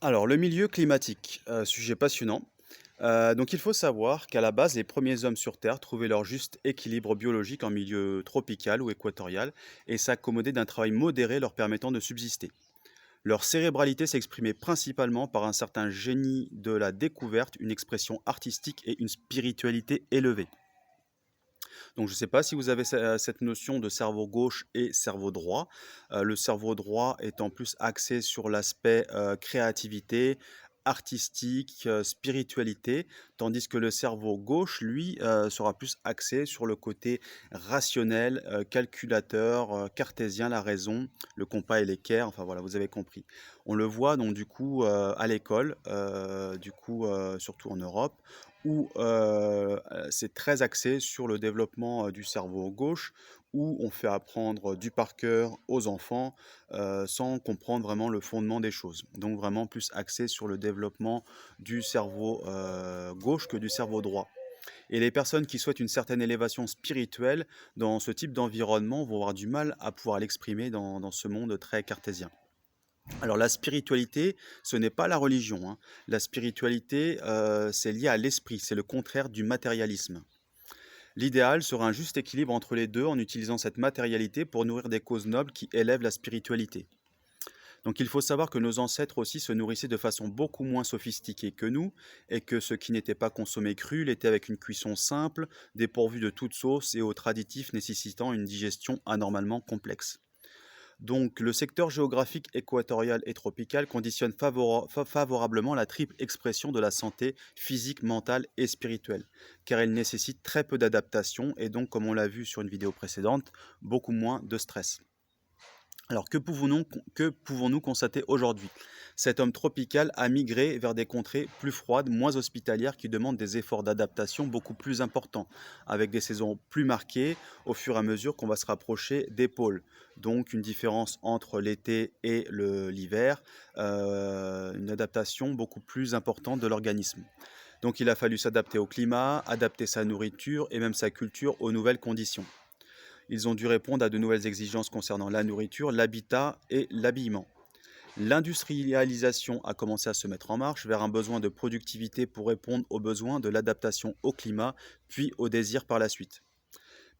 Alors, le milieu climatique, sujet passionnant. Donc il faut savoir qu'à la base, les premiers hommes sur Terre trouvaient leur juste équilibre biologique en milieu tropical ou équatorial et s'accommodaient d'un travail modéré leur permettant de subsister. Leur cérébralité s'exprimait principalement par un certain génie de la découverte, une expression artistique et une spiritualité élevée. Donc je ne sais pas si vous avez cette notion de cerveau gauche et cerveau droit. Le cerveau droit est en plus axé sur l'aspect créativité, artistique, spiritualité, tandis que le cerveau gauche, lui, sera plus axé sur le côté rationnel, calculateur, cartésien, la raison, le compas et l'équerre, enfin voilà, vous avez compris. On le voit donc du coup à l'école, surtout en Europe, où c'est très axé sur le développement du cerveau gauche, où on fait apprendre du par cœur aux enfants sans comprendre vraiment le fondement des choses. Donc vraiment plus axé sur le développement du cerveau gauche que du cerveau droit. Et les personnes qui souhaitent une certaine élévation spirituelle dans ce type d'environnement vont avoir du mal à pouvoir l'exprimer dans ce monde très cartésien. Alors la spiritualité, ce n'est pas la religion, hein. La spiritualité, c'est lié à l'esprit, c'est le contraire du matérialisme. L'idéal serait un juste équilibre entre les deux en utilisant cette matérialité pour nourrir des causes nobles qui élèvent la spiritualité. Donc il faut savoir que nos ancêtres aussi se nourrissaient de façon beaucoup moins sophistiquée que nous et que ce qui n'était pas consommé cru l'était avec une cuisson simple, dépourvue de toute sauce et autres additifs nécessitant une digestion anormalement complexe. Donc, le secteur géographique équatorial et tropical conditionne favorablement la triple expression de la santé physique, mentale et spirituelle, car elle nécessite très peu d'adaptation et donc, comme on l'a vu sur une vidéo précédente, beaucoup moins de stress. Alors, que pouvons-nous constater aujourd'hui? Cet homme tropical a migré vers des contrées plus froides, moins hospitalières, qui demandent des efforts d'adaptation beaucoup plus importants, avec des saisons plus marquées au fur et à mesure qu'on va se rapprocher des pôles. Donc, une différence entre l'été et l'hiver, une adaptation beaucoup plus importante de l'organisme. Donc, il a fallu s'adapter au climat, adapter sa nourriture et même sa culture aux nouvelles conditions. Ils ont dû répondre à de nouvelles exigences concernant la nourriture, l'habitat et l'habillement. L'industrialisation a commencé à se mettre en marche vers un besoin de productivité pour répondre aux besoins de l'adaptation au climat, puis au désir par la suite.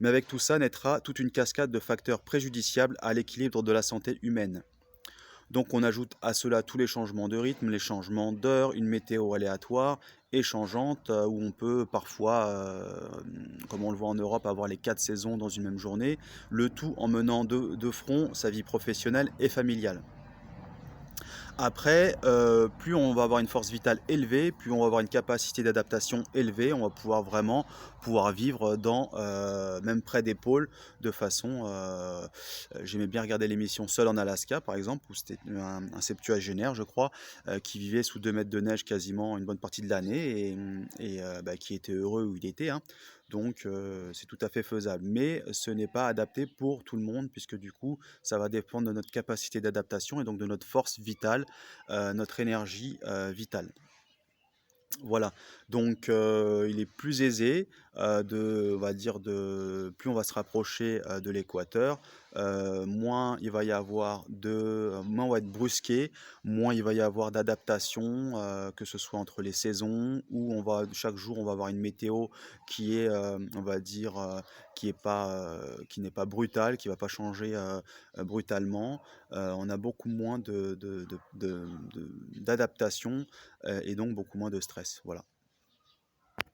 Mais avec tout ça naîtra toute une cascade de facteurs préjudiciables à l'équilibre de la santé humaine. Donc on ajoute à cela tous les changements de rythme, les changements d'heure, une météo aléatoire et changeante où on peut parfois, comme on le voit en Europe, avoir les 4 saisons dans une même journée, le tout en menant de front sa vie professionnelle et familiale. Après, plus on va avoir une force vitale élevée, plus on va avoir une capacité d'adaptation élevée, on va pouvoir vivre même près des pôles de façon, j'aimais bien regarder l'émission Seul en Alaska par exemple, où c'était un septuagénaire je crois, qui vivait sous 2 mètres de neige quasiment une bonne partie de l'année et qui était heureux où il était, hein. Donc c'est tout à fait faisable. Mais ce n'est pas adapté pour tout le monde puisque du coup, ça va dépendre de notre capacité d'adaptation et donc de notre force vitale, notre énergie vitale. Voilà, donc il est plus aisé, on va dire plus on va se rapprocher, de l'équateur, moins on va être brusqué, moins il va y avoir d'adaptation, que ce soit entre les saisons où chaque jour on va avoir une météo qui est, on va dire, qui n'est pas brutale, qui va pas changer, brutalement. On a beaucoup moins d'adaptation et donc beaucoup moins de stress. Voilà.